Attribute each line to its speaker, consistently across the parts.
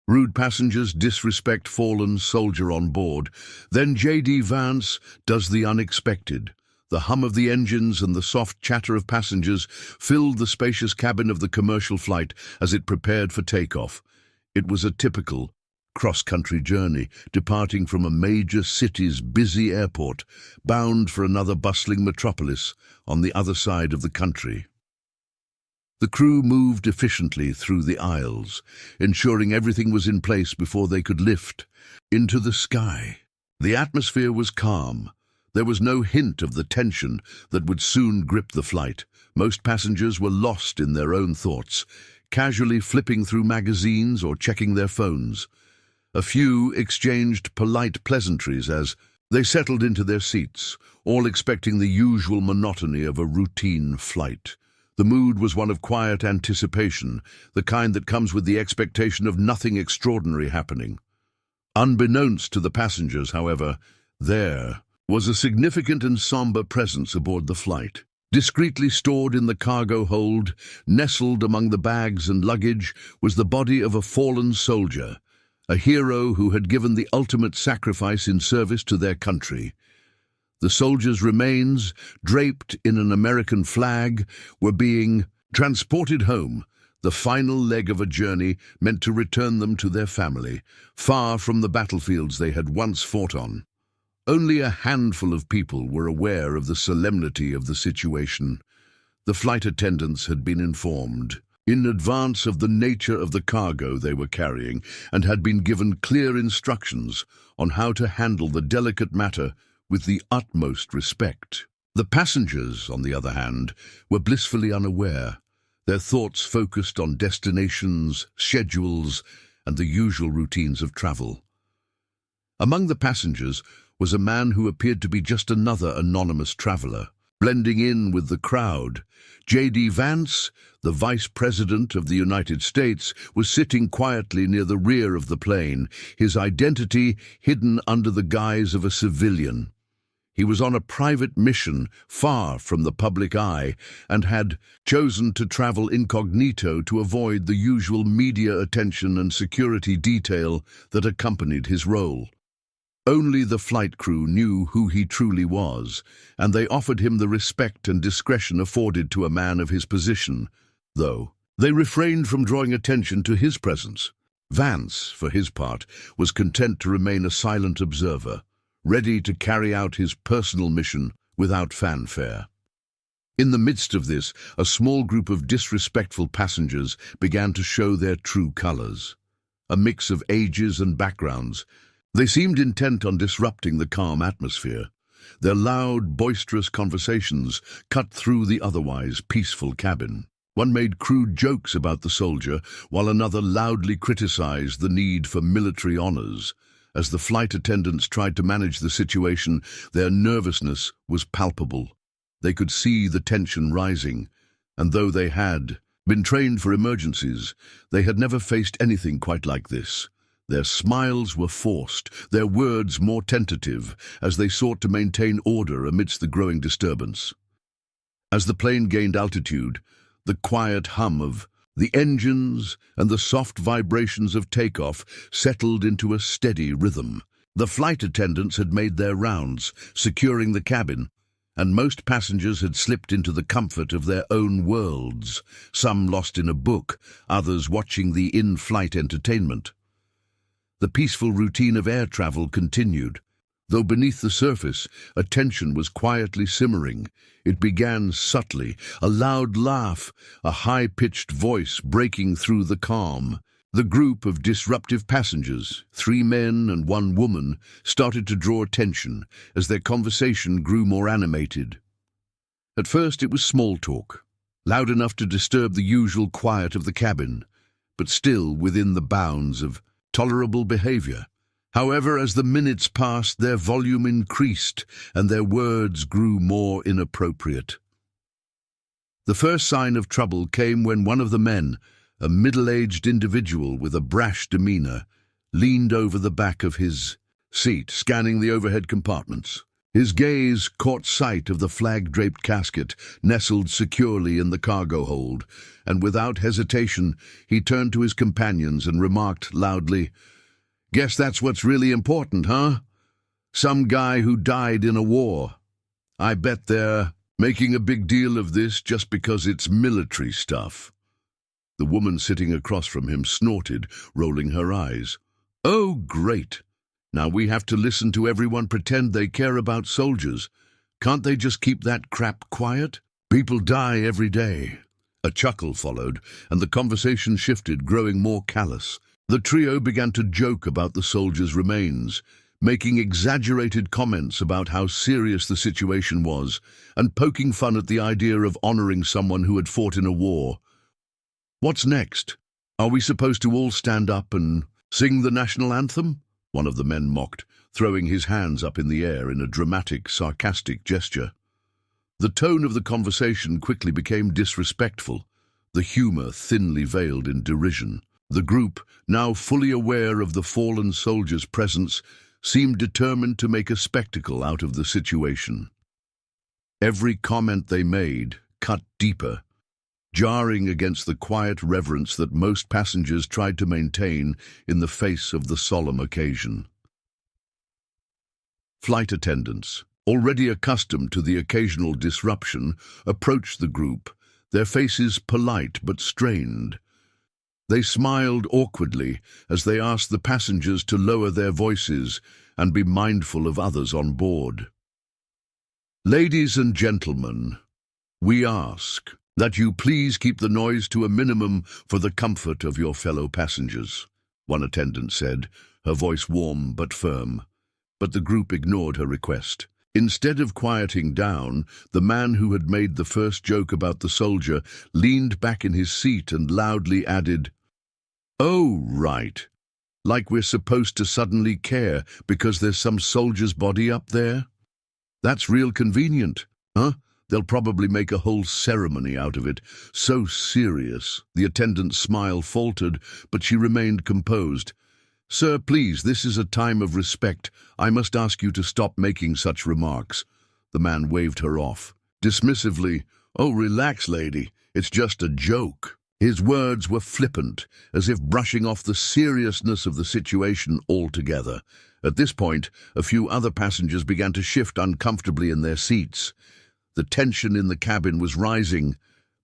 Speaker 1: Rude passengers disrespect fallen soldier on board. Then J.D. Vance does the unexpected. The hum of the engines and the soft chatter of passengers filled the spacious cabin of the commercial flight as it prepared for takeoff. It was a typical cross-country journey, departing from a major city's busy airport, bound for another bustling metropolis on the other side of the country. The crew moved efficiently through the aisles, ensuring everything was in place before they could lift into the sky. The atmosphere was calm. There was no hint of the tension that would soon grip the flight. Most passengers were lost in their own thoughts, casually flipping through magazines or checking their phones. A few exchanged polite pleasantries as they settled into their seats, all expecting the usual monotony of a routine flight. The mood was one of quiet anticipation, the kind that comes with the expectation of nothing extraordinary happening. Unbeknownst to the passengers, however, there was a significant and somber presence aboard the flight. Discreetly stored in the cargo hold, nestled among the bags and luggage, was the body of a fallen soldier, a hero who had given the ultimate sacrifice in service to their country. The soldier's remains, draped in an American flag, were being transported home, the final leg of a journey meant to return them to their family, far from the battlefields they had once fought on. Only a handful of people were aware of the solemnity of the situation. The flight attendants had been informed in advance of the nature of the cargo they were carrying and had been given clear instructions on how to handle the delicate matter with the utmost respect. The passengers, on the other hand, were blissfully unaware, their thoughts focused on destinations, schedules, and the usual routines of travel. Among the passengers was a man who appeared to be just another anonymous traveler, blending in with the crowd. J.D. Vance, the Vice President of the United States, was sitting quietly near the rear of the plane, his identity hidden under the guise of a civilian. He was on a private mission far from the public eye and had chosen to travel incognito to avoid the usual media attention and security detail that accompanied his role. Only the flight crew knew who he truly was, and they offered him the respect and discretion afforded to a man of his position, though they refrained from drawing attention to his presence. Vance, for his part, was content to remain a silent observer, ready to carry out his personal mission without fanfare. In the midst of this, a small group of disrespectful passengers began to show their true colors. A mix of ages and backgrounds, they seemed intent on disrupting the calm atmosphere. Their loud, boisterous conversations cut through the otherwise peaceful cabin. One made crude jokes about the soldier, while another loudly criticized the need for military honors. As the flight attendants tried to manage the situation, their nervousness was palpable. They could see the tension rising, and though they had been trained for emergencies, they had never faced anything quite like this. Their smiles were forced, their words more tentative, as they sought to maintain order amidst the growing disturbance. As the plane gained altitude, the quiet hum of the engines and the soft vibrations of takeoff settled into a steady rhythm. The flight attendants had made their rounds, securing the cabin, and most passengers had slipped into the comfort of their own worlds, some lost in a book, others watching the in-flight entertainment. The peaceful routine of air travel continued, though beneath the surface, a tension was quietly simmering. It began subtly, a loud laugh, a high-pitched voice breaking through the calm. The group of disruptive passengers, 3 men and 1 woman, started to draw attention as their conversation grew more animated. At first it was small talk, loud enough to disturb the usual quiet of the cabin, but still within the bounds of tolerable behavior. However, as the minutes passed, their volume increased and their words grew more inappropriate. The first sign of trouble came when one of the men, a middle-aged individual with a brash demeanor, leaned over the back of his seat, scanning the overhead compartments. His gaze caught sight of the flag-draped casket nestled securely in the cargo hold, and without hesitation he turned to his companions and remarked loudly, "Guess that's what's really important, huh? Some guy who died in a war. I bet they're making a big deal of this just because it's military stuff." The woman sitting across from him snorted, rolling her eyes. "Oh, great. Now we have to listen to everyone pretend they care about soldiers. Can't they just keep that crap quiet? People die every day." A chuckle followed, and the conversation shifted, growing more callous. The trio began to joke about the soldiers' remains, making exaggerated comments about how serious the situation was, and poking fun at the idea of honoring someone who had fought in a war. "What's next? Are we supposed to all stand up and sing the national anthem?" one of the men mocked, throwing his hands up in the air in a dramatic, sarcastic gesture. The tone of the conversation quickly became disrespectful, the humor thinly veiled in derision. The group, now fully aware of the fallen soldier's presence, seemed determined to make a spectacle out of the situation. Every comment they made cut deeper, jarring against the quiet reverence that most passengers tried to maintain in the face of the solemn occasion. Flight attendants, already accustomed to the occasional disruption, approached the group, their faces polite but strained. They smiled awkwardly as they asked the passengers to lower their voices and be mindful of others on board. "Ladies and gentlemen, we ask that you please keep the noise to a minimum for the comfort of your fellow passengers," one attendant said, her voice warm but firm. But the group ignored her request. Instead of quieting down, the man who had made the first joke about the soldier leaned back in his seat and loudly added, "Oh, right. Like we're supposed to suddenly care because there's some soldier's body up there? That's real convenient, huh? They'll probably make a whole ceremony out of it. So serious." The attendant's smile faltered, but she remained composed. "Sir, please, this is a time of respect. I must ask you to stop making such remarks." The man waved her off. Dismissively, "Oh, relax, lady. It's just a joke." His words were flippant, as if brushing off the seriousness of the situation altogether. At this point, a few other passengers began to shift uncomfortably in their seats. The tension in the cabin was rising,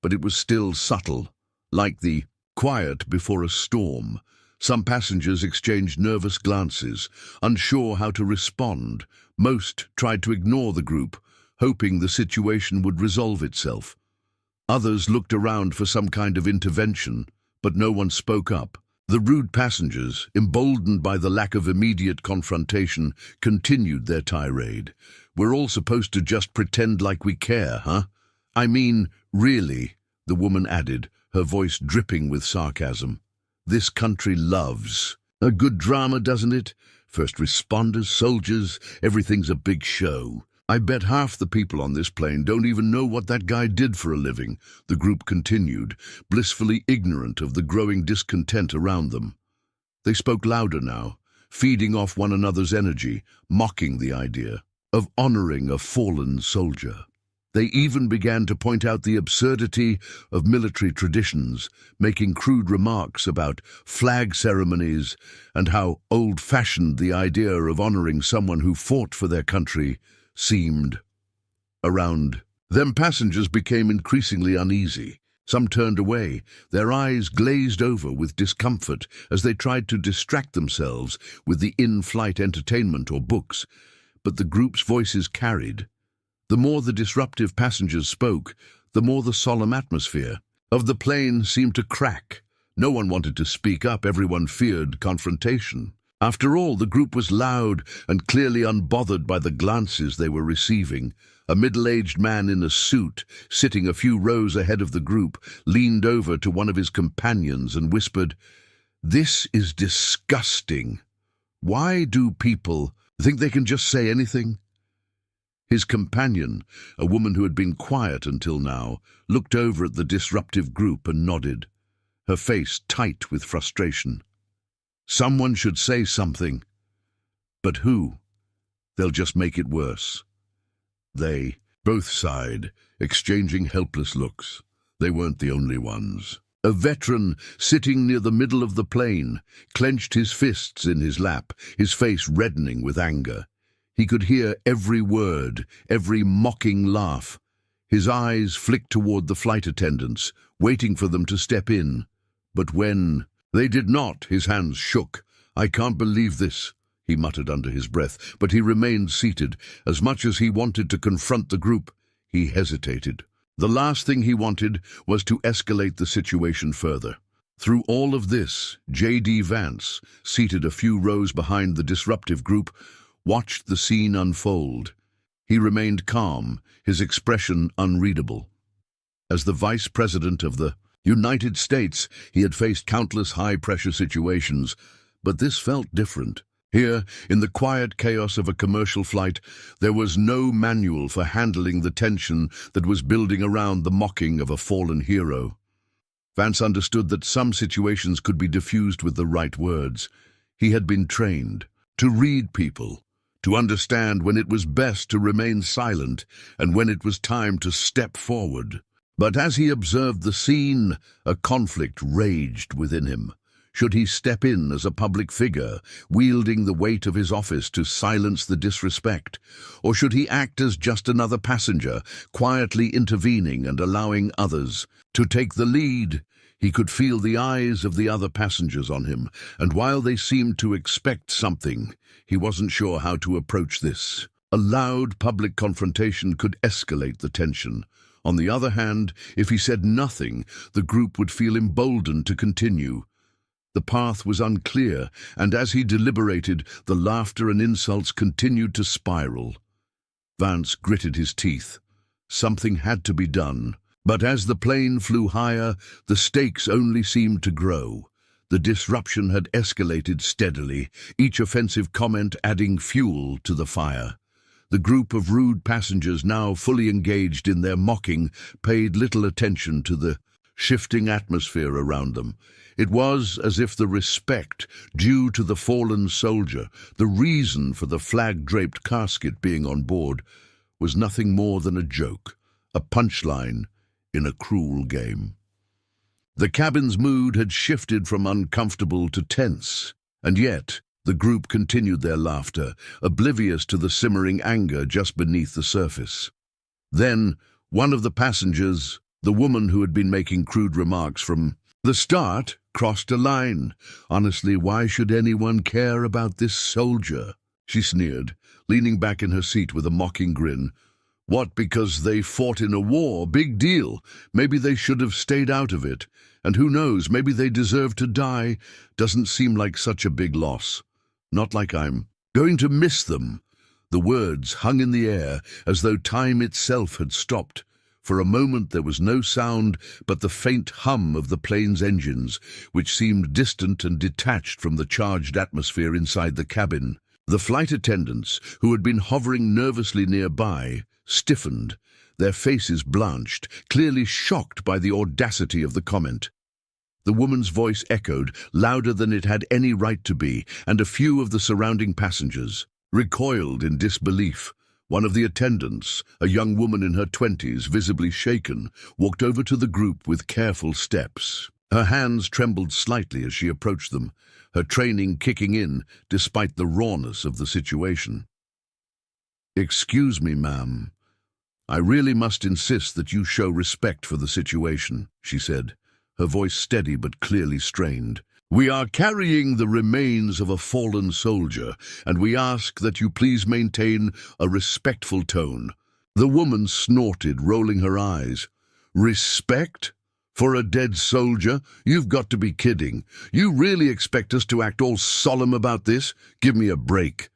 Speaker 1: but it was still subtle, like the quiet before a storm. Some passengers exchanged nervous glances, unsure how to respond. Most tried to ignore the group, hoping the situation would resolve itself. Others looked around for some kind of intervention, but no one spoke up. The rude passengers, emboldened by the lack of immediate confrontation, continued their tirade. "We're all supposed to just pretend like we care, huh? I mean, really," the woman added, her voice dripping with sarcasm. "This country loves a good drama, doesn't it? First responders, soldiers, everything's a big show. I bet half the people on this plane don't even know what that guy did for a living," the group continued, blissfully ignorant of the growing discontent around them. They spoke louder now, feeding off one another's energy, mocking the idea of honoring a fallen soldier. They even began to point out the absurdity of military traditions, making crude remarks about flag ceremonies and how old-fashioned the idea of honoring someone who fought for their country seemed. Around them, passengers became increasingly uneasy. Some turned away, their eyes glazed over with discomfort as they tried to distract themselves with the in-flight entertainment or books. But the group's voices carried. The more the disruptive passengers spoke, the more the solemn atmosphere of the plane seemed to crack. No one wanted to speak up, everyone feared confrontation. After all, the group was loud and clearly unbothered by the glances they were receiving. A middle-aged man in a suit, sitting a few rows ahead of the group, leaned over to one of his companions and whispered, "This is disgusting. Why do people think they can just say anything?" His companion, a woman who had been quiet until now, looked over at the disruptive group and nodded, her face tight with frustration. Someone should say something. But who? They'll just make it worse. They both sighed, exchanging helpless looks. They weren't the only ones. A veteran, sitting near the middle of the plane, clenched his fists in his lap, his face reddening with anger. He could hear every word, every mocking laugh. His eyes flicked toward the flight attendants, waiting for them to step in. But when they did not, his hands shook. "I can't believe this," he muttered under his breath, but he remained seated. As much as he wanted to confront the group, he hesitated. The last thing he wanted was to escalate the situation further. Through all of this, J.D. Vance, seated a few rows behind the disruptive group, watched the scene unfold. He remained calm, his expression unreadable. As the Vice President of the United States, he had faced countless high-pressure situations, but this felt different. Here, in the quiet chaos of a commercial flight, there was no manual for handling the tension that was building around the mocking of a fallen hero. Vance understood that some situations could be diffused with the right words. He had been trained to read people, to understand when it was best to remain silent and when it was time to step forward. But as he observed the scene, a conflict raged within him. Should he step in as a public figure, wielding the weight of his office to silence the disrespect? Or should he act as just another passenger, quietly intervening and allowing others to take the lead? He could feel the eyes of the other passengers on him, and while they seemed to expect something, he wasn't sure how to approach this. A loud public confrontation could escalate the tension. On the other hand, if he said nothing, the group would feel emboldened to continue. The path was unclear, and as he deliberated, the laughter and insults continued to spiral. Vance gritted his teeth. Something had to be done. But as the plane flew higher, the stakes only seemed to grow. The disruption had escalated steadily, each offensive comment adding fuel to the fire. The group of rude passengers, now fully engaged in their mocking, paid little attention to the shifting atmosphere around them. It was as if the respect due to the fallen soldier, the reason for the flag-draped casket being on board, was nothing more than a joke, a punchline in a cruel game. The cabin's mood had shifted from uncomfortable to tense, and yet the group continued their laughter, oblivious to the simmering anger just beneath the surface. Then, one of the passengers, the woman who had been making crude remarks from the start, crossed a line. "Honestly, why should anyone care about this soldier?" she sneered, leaning back in her seat with a mocking grin. "What, because they fought in a war? Big deal. Maybe they should have stayed out of it. And who knows, maybe they deserve to die. Doesn't seem like such a big loss. Not like I'm going to miss them." The words hung in the air as though time itself had stopped. For a moment there was no sound but the faint hum of the plane's engines, which seemed distant and detached from the charged atmosphere inside the cabin. The flight attendants, who had been hovering nervously nearby, stiffened, their faces blanched, clearly shocked by the audacity of the comment. The woman's voice echoed, louder than it had any right to be, and a few of the surrounding passengers recoiled in disbelief. One of the attendants, a young woman in her 20s, visibly shaken, walked over to the group with careful steps. Her hands trembled slightly as she approached them, her training kicking in despite the rawness of the situation. "Excuse me, ma'am. I really must insist that you show respect for the situation," she said, her voice steady but clearly strained. "We are carrying the remains of a fallen soldier, and we ask that you please maintain a respectful tone." The woman snorted, rolling her eyes. "Respect? For a dead soldier? You've got to be kidding. You really expect us to act all solemn about this? Give me a break."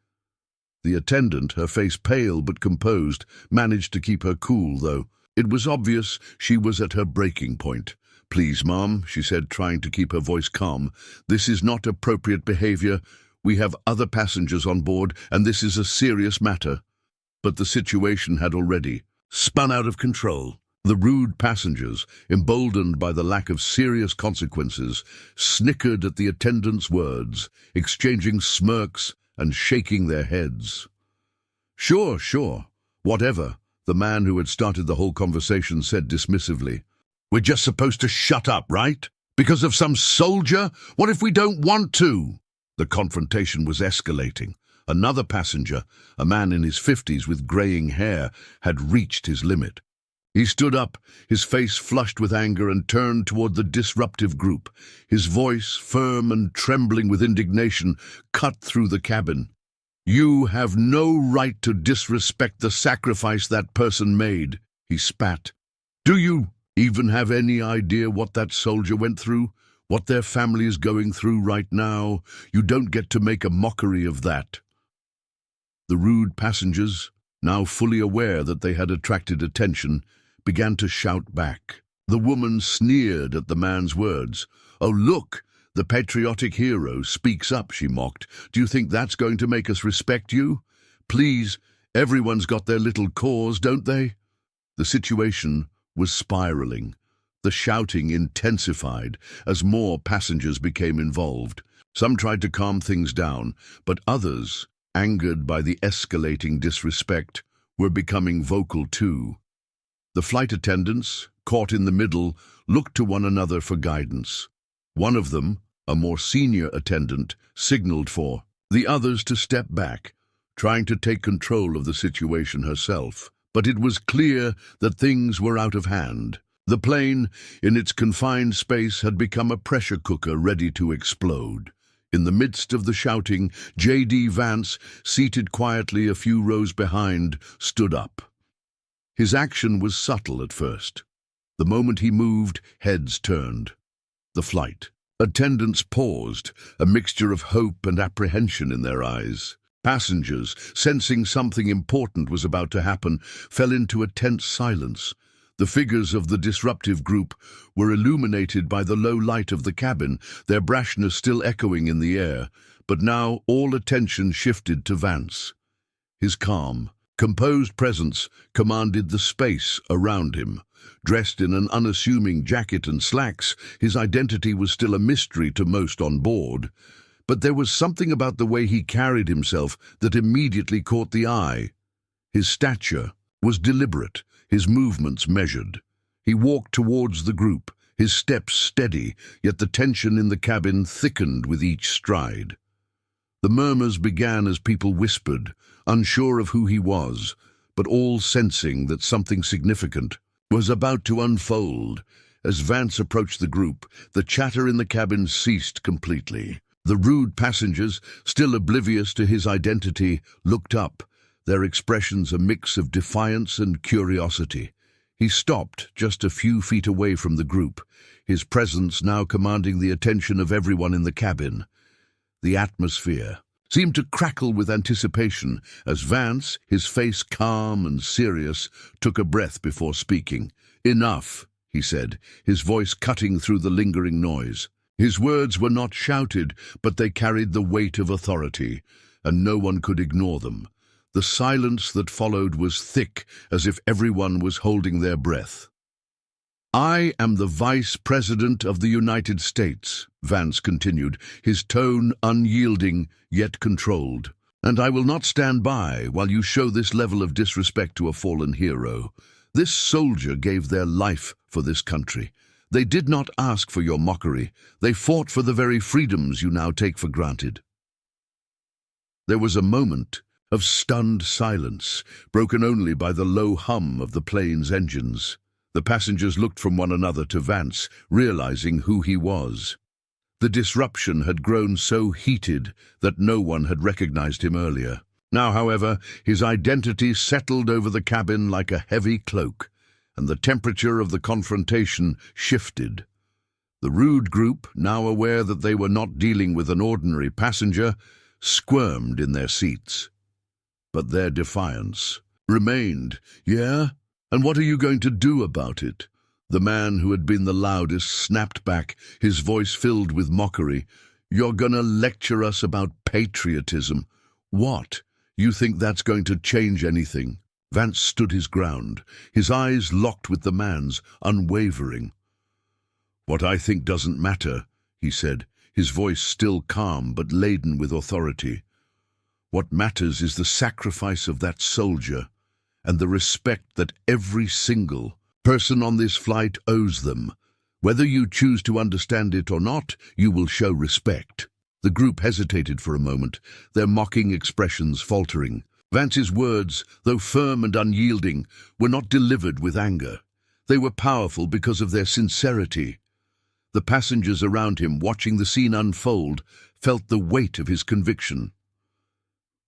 Speaker 1: The attendant, her face pale but composed, managed to keep her cool, though. It was obvious she was at her breaking point. "Please, Mom," she said, trying to keep her voice calm. "This is not appropriate behavior. We have other passengers on board, and this is a serious matter." But the situation had already spun out of control. The rude passengers, emboldened by the lack of serious consequences, snickered at the attendant's words, exchanging smirks and shaking their heads. Sure, whatever," The man who had started the whole conversation said dismissively. "We're just supposed to shut up, right? Because of some soldier? What if we don't want to?" The confrontation was escalating. Another passenger, a man in his 50s with graying hair, had reached his limit. He stood up, his face flushed with anger, and turned toward the disruptive group. His voice, firm and trembling with indignation, cut through the cabin. "You have no right to disrespect the sacrifice that person made," he spat. "Do you even have any idea what that soldier went through? What their family is going through right now? You don't get to make a mockery of that." The rude passengers, now fully aware that they had attracted attention, began to shout back. The woman sneered at the man's words. "Oh, look, the patriotic hero speaks up," she mocked. "Do you think that's going to make us respect you? Please, everyone's got their little cause, don't they?" The situation was spiraling. The shouting intensified as more passengers became involved. Some tried to calm things down, but others, angered by the escalating disrespect, were becoming vocal too. The flight attendants, caught in the middle, looked to one another for guidance. One of them, a more senior attendant, signaled for the others to step back, trying to take control of the situation herself. But it was clear that things were out of hand. The plane, in its confined space, had become a pressure cooker ready to explode. In the midst of the shouting, J.D. Vance, seated quietly a few rows behind, stood up. His action was subtle at first. The moment he moved, heads turned. The flight attendants paused, a mixture of hope and apprehension in their eyes. Passengers, sensing something important was about to happen, fell into a tense silence. The figures of the disruptive group were illuminated by the low light of the cabin, their brashness still echoing in the air. But now all attention shifted to Vance. His calm, composed presence commanded the space around him. Dressed in an unassuming jacket and slacks, his identity was still a mystery to most on board. But there was something about the way he carried himself that immediately caught the eye. His stature was deliberate, his movements measured. He walked towards the group, his steps steady, yet the tension in the cabin thickened with each stride. The murmurs began as people whispered, unsure of who he was, but all sensing that something significant was about to unfold. As Vance approached the group, the chatter in the cabin ceased completely. The rude passengers, still oblivious to his identity, looked up, their expressions a mix of defiance and curiosity. He stopped just a few feet away from the group, his presence now commanding the attention of everyone in the cabin. The atmosphere seemed to crackle with anticipation as Vance, his face calm and serious, took a breath before speaking. "Enough," he said, his voice cutting through the lingering noise. His words were not shouted, but they carried the weight of authority, and no one could ignore them. The silence that followed was thick, as if everyone was holding their breath. "I am the Vice President of the United States," Vance continued, his tone unyielding yet controlled. "And I will not stand by while you show this level of disrespect to a fallen hero. This soldier gave their life for this country. They did not ask for your mockery. They fought for the very freedoms you now take for granted." There was a moment of stunned silence, broken only by the low hum of the plane's engines. The passengers looked from one another to Vance, realizing who he was. The disruption had grown so heated that no one had recognized him earlier. Now, however, his identity settled over the cabin like a heavy cloak, and the temperature of the confrontation shifted. The rude group, now aware that they were not dealing with an ordinary passenger, squirmed in their seats. But their defiance remained. "Yeah? And what are you going to do about it?" The man who had been the loudest snapped back, his voice filled with mockery. "You're gonna lecture us about patriotism? What? You think that's going to change anything?" Vance stood his ground, his eyes locked with the man's, unwavering. "What I think doesn't matter," he said, his voice still calm but laden with authority. "What matters is the sacrifice of that soldier, and the respect that every single person on this flight owes them. Whether you choose to understand it or not, you will show respect. The group hesitated for a moment, their mocking expressions faltering. Vance's words, though firm and unyielding, were not delivered with anger. They were powerful because of their sincerity. The passengers around him, watching the scene unfold, felt the weight of his conviction.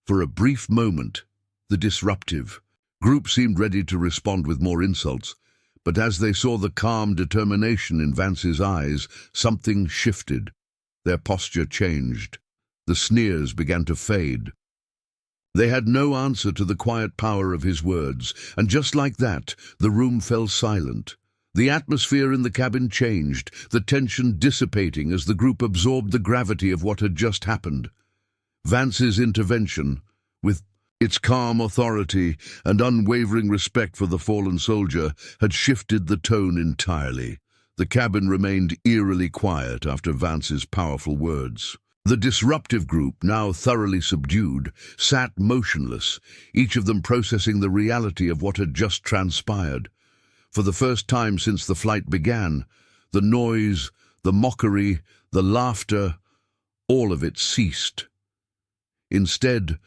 Speaker 1: For a brief moment, the disruptive group seemed ready to respond with more insults, but as they saw the calm determination in Vance's eyes, something shifted. Their posture changed. The sneers began to fade. They had no answer to the quiet power of his words, and just like that, the room fell silent. The atmosphere in the cabin changed, the tension dissipating as the group absorbed the gravity of what had just happened. Vance's intervention, with its calm authority and unwavering respect for the fallen soldier, had shifted the tone entirely. The cabin remained eerily quiet after Vance's powerful words. The disruptive group, now thoroughly subdued, sat motionless, each of them processing the reality of what had just transpired. For the first time since the flight began, the noise, the mockery, the laughter, all of it ceased. Instead,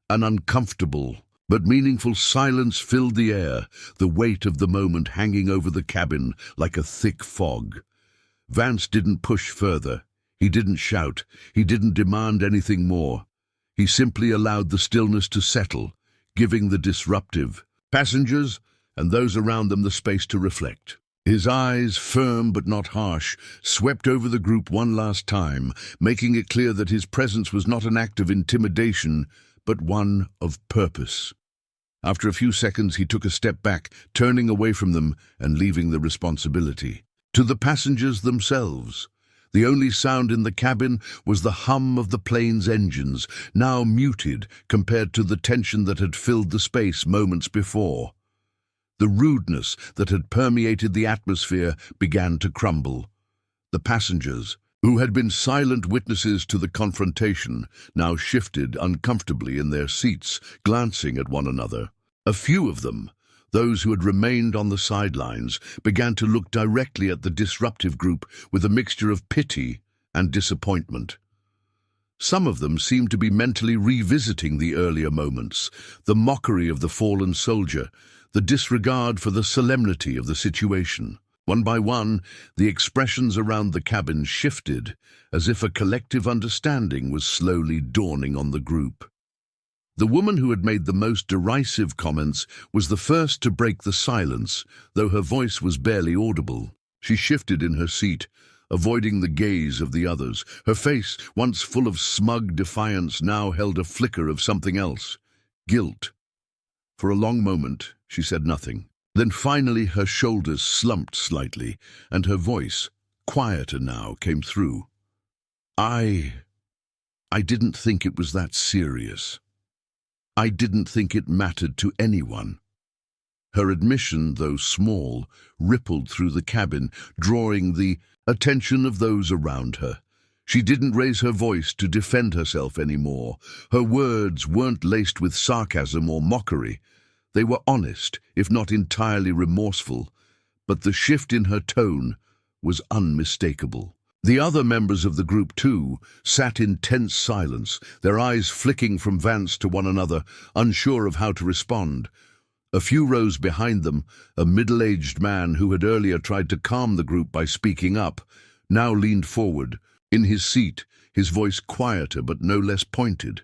Speaker 1: an uncomfortable but meaningful silence filled the air, the weight of the moment hanging over the cabin like a thick fog. Vance didn't push further. He didn't shout. He didn't demand anything more. He simply allowed the stillness to settle, giving the disruptive passengers and those around them the space to reflect. His eyes, firm but not harsh, swept over the group one last time, making it clear that his presence was not an act of intimidation, but one of purpose. After a few seconds, he took a step back, turning away from them and leaving the responsibility to the passengers themselves. The only sound in the cabin was the hum of the plane's engines, now muted compared to the tension that had filled the space moments before. The rudeness that had permeated the atmosphere began to crumble. The passengers, who had been silent witnesses to the confrontation, now shifted uncomfortably in their seats, glancing at one another. A few of them, those who had remained on the sidelines, began to look directly at the disruptive group with a mixture of pity and disappointment. Some of them seemed to be mentally revisiting the earlier moments, the mockery of the fallen soldier, the disregard for the solemnity of the situation. One by one, the expressions around the cabin shifted, as if a collective understanding was slowly dawning on the group. The woman who had made the most derisive comments was the first to break the silence, though her voice was barely audible. She shifted in her seat, avoiding the gaze of the others. Her face, once full of smug defiance, now held a flicker of something else: guilt. For a long moment, she said nothing. Then finally her shoulders slumped slightly, and her voice, quieter now, came through. I didn't think it was that serious. I didn't think it mattered to anyone." Her admission, though small, rippled through the cabin, drawing the attention of those around her. She didn't raise her voice to defend herself anymore. Her words weren't laced with sarcasm or mockery. They were honest, if not entirely remorseful, but the shift in her tone was unmistakable. The other members of the group, too, sat in tense silence, their eyes flicking from Vance to one another, unsure of how to respond. A few rows behind them, a middle-aged man who had earlier tried to calm the group by speaking up, now leaned forward, in his seat, his voice quieter but no less pointed.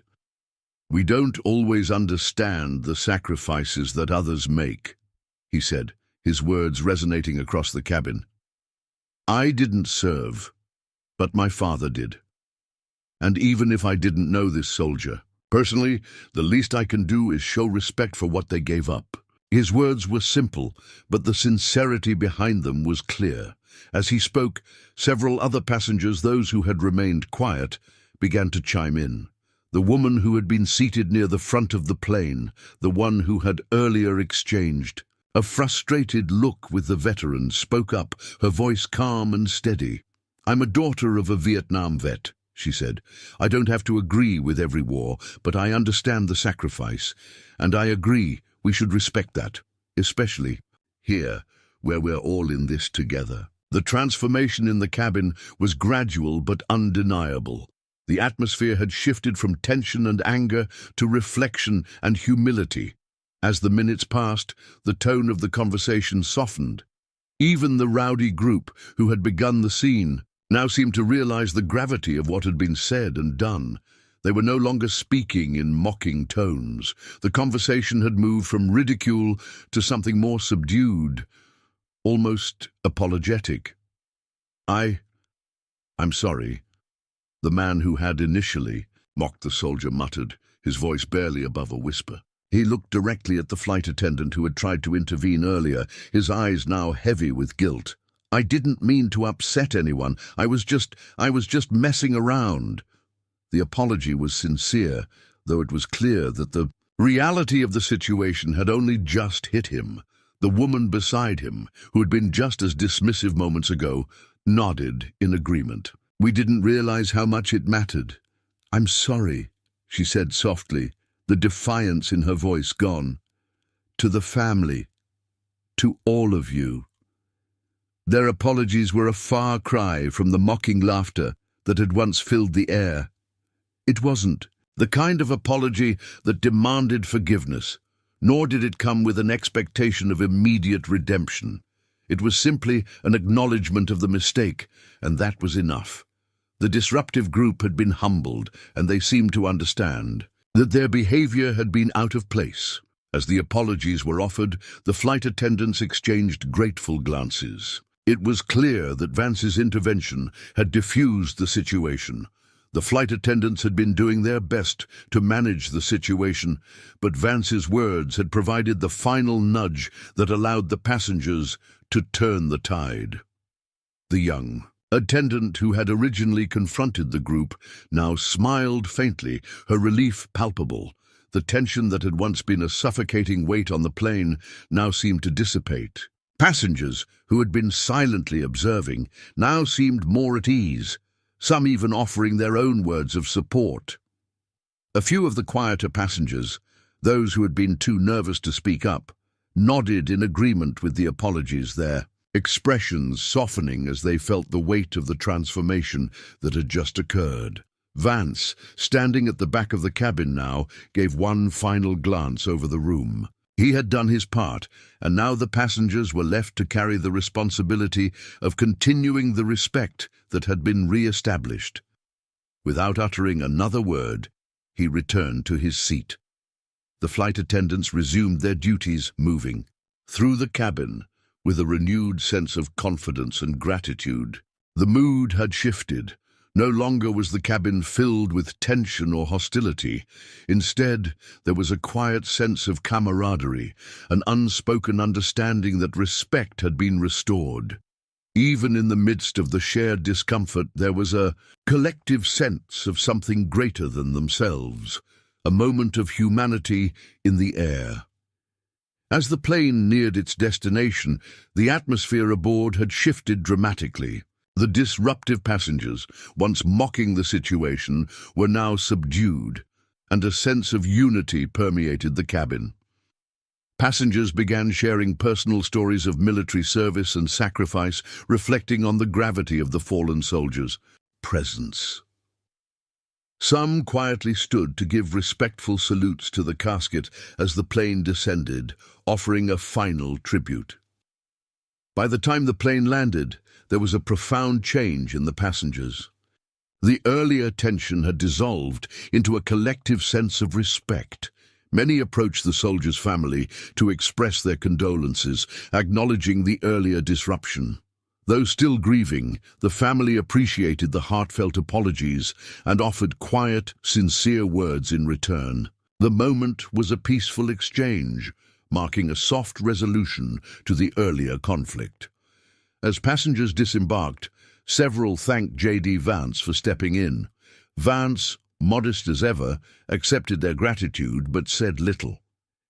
Speaker 1: "We don't always understand the sacrifices that others make," he said, his words resonating across the cabin. "I didn't serve, but my father did. And even if I didn't know this soldier personally, the least I can do is show respect for what they gave up." His words were simple, but the sincerity behind them was clear. As he spoke, several other passengers, those who had remained quiet, began to chime in. The woman who had been seated near the front of the plane, the one who had earlier exchanged a frustrated look with the veteran, spoke up, her voice calm and steady. "I'm a daughter of a Vietnam vet," she said. "I don't have to agree with every war, but I understand the sacrifice, and I agree We should respect that, especially here, where we're all in this together. The transformation in the cabin was gradual but undeniable. The atmosphere had shifted from tension and anger to reflection and humility. As the minutes passed, the tone of the conversation softened. Even the rowdy group who had begun the scene now seemed to realize the gravity of what had been said and done. They were no longer speaking in mocking tones. The conversation had moved from ridicule to something more subdued, almost apologetic. I'm sorry. The man who had initially mocked the soldier muttered, his voice barely above a whisper. He looked directly at the flight attendant who had tried to intervene earlier, his eyes now heavy with guilt. I didn't mean to upset anyone. I was just messing around. The apology was sincere, though it was clear that the reality of the situation had only just hit him. The woman beside him, who had been just as dismissive moments ago, nodded in agreement. We didn't realize how much it mattered. I'm sorry, she said softly, the defiance in her voice gone. To the family, to all of you. Their apologies were a far cry from the mocking laughter that had once filled the air. It wasn't the kind of apology that demanded forgiveness, nor did it come with an expectation of immediate redemption. It was simply an acknowledgement of the mistake, and that was enough. The disruptive group had been humbled, and they seemed to understand that their behavior had been out of place. As the apologies were offered, the flight attendants exchanged grateful glances. It was clear that Vance's intervention had diffused the situation. The flight attendants had been doing their best to manage the situation, but Vance's words had provided the final nudge that allowed the passengers to turn the tide. The young attendant who had originally confronted the group now smiled faintly, her relief palpable. The tension that had once been a suffocating weight on the plane now seemed to dissipate. Passengers who had been silently observing now seemed more at ease, some even offering their own words of support. A few of the quieter passengers, those who had been too nervous to speak up, nodded in agreement with the apologies, their expressions softening as they felt the weight of the transformation that had just occurred. Vance, standing at the back of the cabin now, gave one final glance over the room. He had done his part, and now the passengers were left to carry the responsibility of continuing the respect that had been re-established. Without uttering another word, he returned to his seat. The flight attendants resumed their duties, moving through the cabin with a renewed sense of confidence and gratitude. The mood had shifted. No longer was the cabin filled with tension or hostility. Instead, there was a quiet sense of camaraderie, an unspoken understanding that respect had been restored. Even in the midst of the shared discomfort, there was a collective sense of something greater than themselves, a moment of humanity in the air. As the plane neared its destination, the atmosphere aboard had shifted dramatically. The disruptive passengers, once mocking the situation, were now subdued, and a sense of unity permeated the cabin. Passengers began sharing personal stories of military service and sacrifice, reflecting on the gravity of the fallen soldiers' presence. Some quietly stood to give respectful salutes to the casket as the plane descended, offering a final tribute. By the time the plane landed, there was a profound change in the passengers. The earlier tension had dissolved into a collective sense of respect. Many approached the soldiers' family to express their condolences, acknowledging the earlier disruption. Though still grieving, the family appreciated the heartfelt apologies and offered quiet, sincere words in return. The moment was a peaceful exchange, marking a soft resolution to the earlier conflict. As passengers disembarked, several thanked J.D. Vance for stepping in. Vance, modest as ever, accepted their gratitude but said little.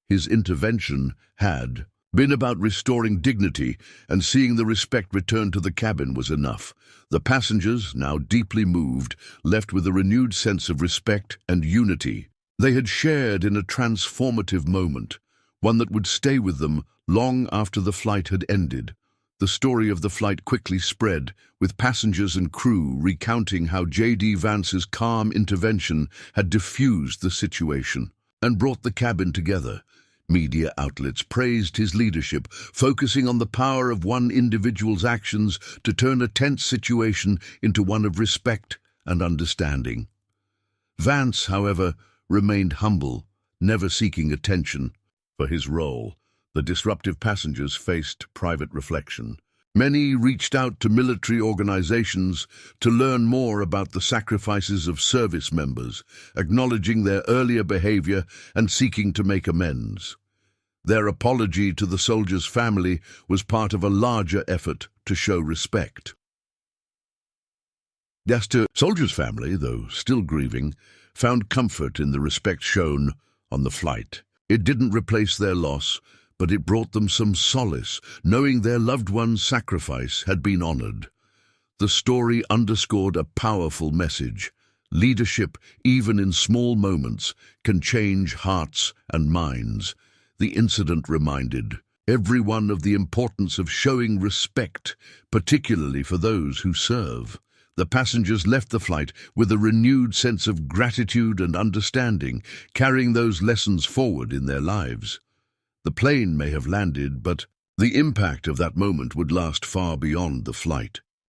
Speaker 1: His intervention had been about restoring dignity, and seeing the respect return to the cabin was enough. The passengers, now deeply moved, left with a renewed sense of respect and unity. They had shared in a transformative moment, one that would stay with them long after the flight had ended. The story of the flight quickly spread, with passengers and crew recounting how J.D. Vance's calm intervention had diffused the situation and brought the cabin together. Media outlets praised his leadership, focusing on the power of one individual's actions to turn a tense situation into one of respect and understanding. Vance, however, remained humble, never seeking attention for his role. The disruptive passengers faced private reflection. Many reached out to military organizations to learn more about the sacrifices of service members, acknowledging their earlier behavior and seeking to make amends. Their apology to the soldiers' family was part of a larger effort to show respect. The soldiers' family, though still grieving, found comfort in the respect shown on the flight. It didn't replace their loss, but it brought them some solace, knowing their loved one's sacrifice had been honored. The story underscored a powerful message. Leadership, even in small moments, can change hearts and minds. The incident reminded everyone of the importance of showing respect, particularly for those who serve. The passengers left the flight with a renewed sense of gratitude and understanding, carrying those lessons forward in their lives. The plane may have landed, but the impact of that moment would last far beyond the flight.